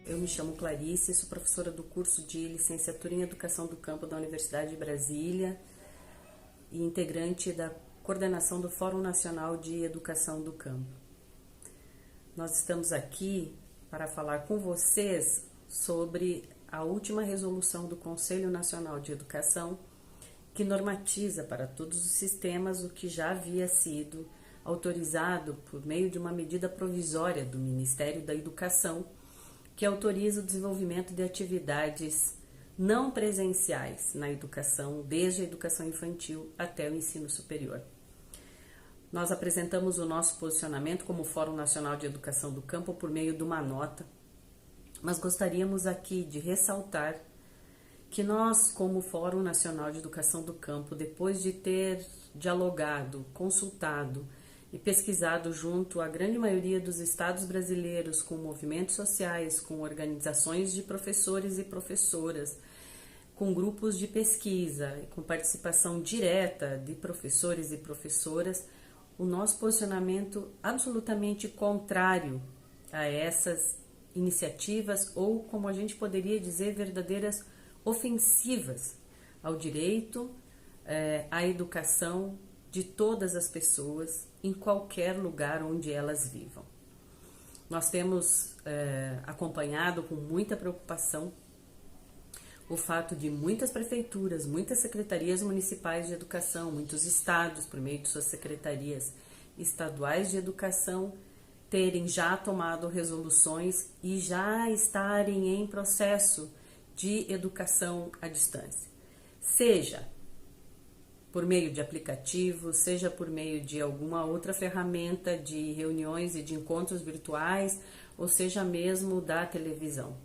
Eu me chamo Clarice, sou professora do curso de Licenciatura em Educação do Campo da Universidade de Brasília e integrante da coordenação do Fórum Nacional de Educação do Campo. Nós estamos aqui para falar com vocês sobre a última resolução do Conselho Nacional de Educação, que normatiza para todos os sistemas o que já havia sido autorizado por meio de uma medida provisória do Ministério da Educação, que autoriza o desenvolvimento de atividades não presenciais na educação, desde a educação infantil até o ensino superior. Nós apresentamos o nosso posicionamento como Fórum Nacional de Educação do Campo por meio de uma nota, mas gostaríamos aqui de ressaltar que nós, como Fórum Nacional de Educação do Campo, depois de ter dialogado, consultado e pesquisado junto à grande maioria dos estados brasileiros, com movimentos sociais, com organizações de professores e professoras, com grupos de pesquisa, com participação direta de professores e professoras, o nosso posicionamento absolutamente contrário a essas iniciativas, ou, como a gente poderia dizer, verdadeiras ofensivas ao direito à educação de todas as pessoas em qualquer lugar onde elas vivam. Nós temos acompanhado com muita preocupação o fato de muitas prefeituras, muitas secretarias municipais de educação, muitos estados, por meio de suas secretarias estaduais de educação, terem já tomado resoluções e já estarem em processo de educação à distância, seja por meio de aplicativos, seja por meio de alguma outra ferramenta de reuniões e de encontros virtuais, ou seja mesmo da televisão.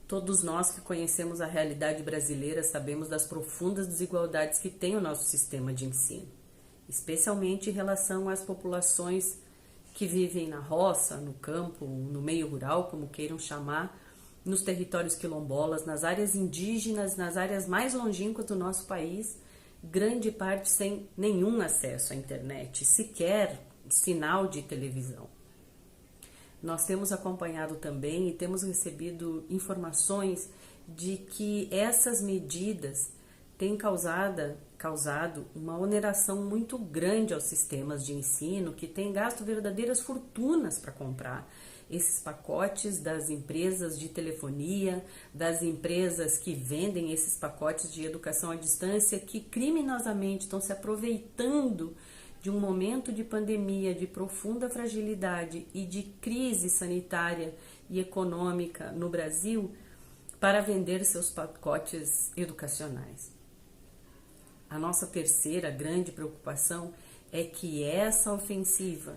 Todos nós que conhecemos a realidade brasileira sabemos das profundas desigualdades que tem o nosso sistema de ensino, especialmente em relação às populações que vivem na roça, no campo, no meio rural, como queiram chamar, nos territórios quilombolas, nas áreas indígenas, nas áreas mais longínquas do nosso país, grande parte sem nenhum acesso à internet, sequer sinal de televisão. Nós temos acompanhado também e temos recebido informações de que essas medidas têm causado uma oneração muito grande aos sistemas de ensino, que têm gasto verdadeiras fortunas para comprar esses pacotes das empresas de telefonia, das empresas que vendem esses pacotes de educação à distância, que criminosamente estão se aproveitando de um momento de pandemia, de profunda fragilidade e de crise sanitária e econômica no Brasil para vender seus pacotes educacionais. A nossa terceira grande preocupação é que essa ofensiva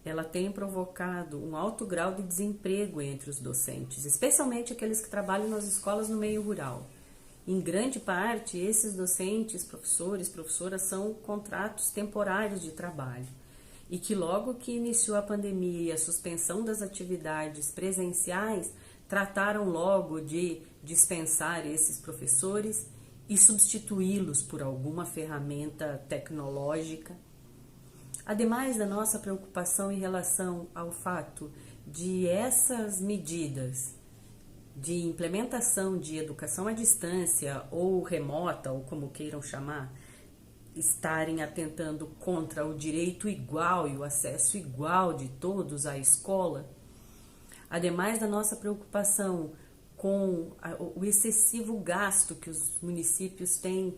ela tem provocado um alto grau de desemprego entre os docentes, especialmente aqueles que trabalham nas escolas no meio rural. Em grande parte, esses docentes, professores, professoras, são contratos temporários de trabalho e que logo que iniciou a pandemia e a suspensão das atividades presenciais, trataram logo de dispensar esses professores e substituí-los por alguma ferramenta tecnológica. Ademais da nossa preocupação em relação ao fato de essas medidas de implementação de educação à distância ou remota, ou como queiram chamar, estarem atentando contra o direito igual e o acesso igual de todos à escola, ademais da nossa preocupação com o excessivo gasto que os municípios têm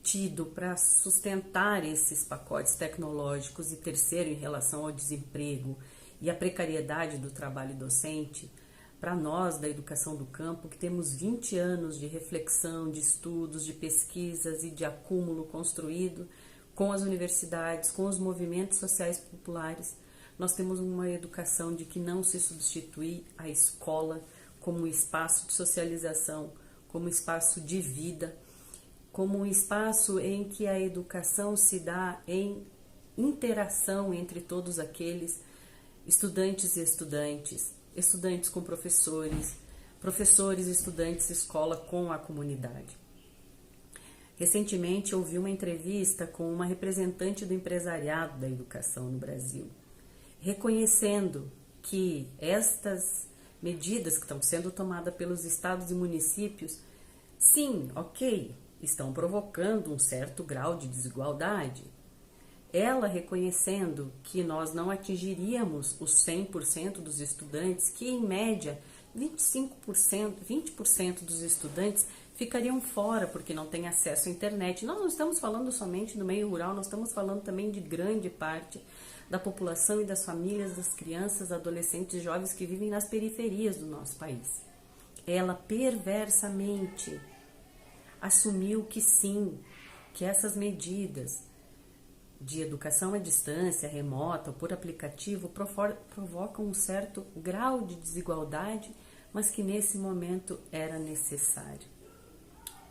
tido para sustentar esses pacotes tecnológicos, e terceiro, em relação ao desemprego e à precariedade do trabalho docente, para nós da educação do campo, que temos 20 anos de reflexão, de estudos, de pesquisas e de acúmulo construído com as universidades, com os movimentos sociais populares, nós temos uma educação de que não se substitui a escola como um espaço de socialização, como um espaço de vida, como um espaço em que a educação se dá em interação entre todos aqueles estudantes e estudantes, estudantes com professores, professores, estudantes, escola com a comunidade. Recentemente ouvi uma entrevista com uma representante do empresariado da educação no Brasil, reconhecendo que estas medidas que estão sendo tomadas pelos estados e municípios, sim, ok, estão provocando um certo grau de desigualdade. Ela reconhecendo que nós não atingiríamos os 100% dos estudantes, que em média 25%, 20% dos estudantes ficariam fora porque não têm acesso à internet. Nós não estamos falando somente do meio rural, nós estamos falando também de grande parte da população e das famílias, das crianças, adolescentes e jovens que vivem nas periferias do nosso país. Ela perversamente assumiu que sim, que essas medidas de educação à distância, remota ou por aplicativo provocam um certo grau de desigualdade, mas que nesse momento era necessário.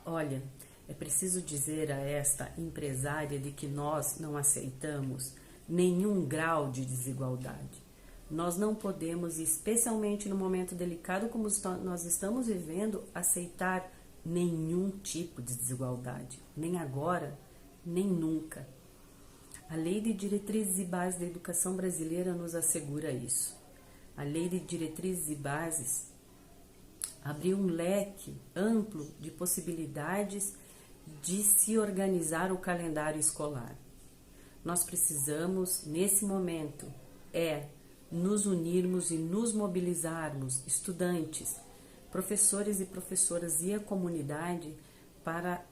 Olha, é preciso dizer a esta empresária de que nós não aceitamos nenhum grau de desigualdade. Nós não podemos, especialmente no momento delicado como nós estamos vivendo, aceitar nenhum tipo de desigualdade, nem agora, nem nunca. A Lei de Diretrizes e Bases da Educação Brasileira nos assegura isso. A Lei de Diretrizes e Bases abriu um leque amplo de possibilidades de se organizar o calendário escolar. Nós precisamos, nesse momento, nos unirmos e nos mobilizarmos, estudantes, professores e professoras e a comunidade, para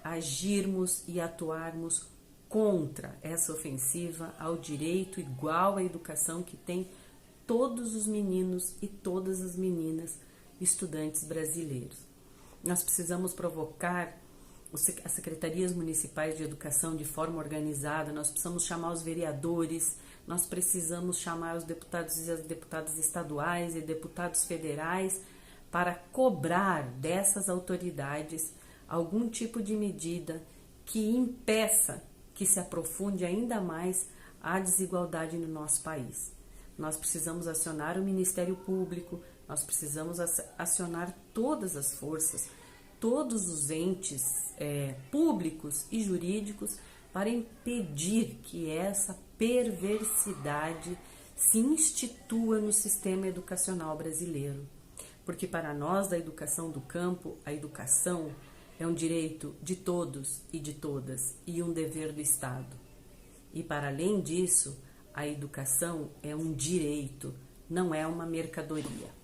agirmos e atuarmos contra essa ofensiva ao direito igual à educação que tem todos os meninos e todas as meninas estudantes brasileiros. Nós precisamos provocar as secretarias municipais de educação de forma organizada, nós precisamos chamar os vereadores, nós precisamos chamar os deputados e as deputadas estaduais e deputados federais para cobrar dessas autoridades algum tipo de medida que impeça que se aprofunde ainda mais a desigualdade no nosso país. Nós precisamos acionar o Ministério Público, nós precisamos acionar todas as forças, todos os entes públicos e jurídicos para impedir que essa perversidade se institua no sistema educacional brasileiro. Porque para nós da educação do campo, a educação é um direito de todos e de todas e um dever do Estado. E para além disso, a educação é um direito, não é uma mercadoria.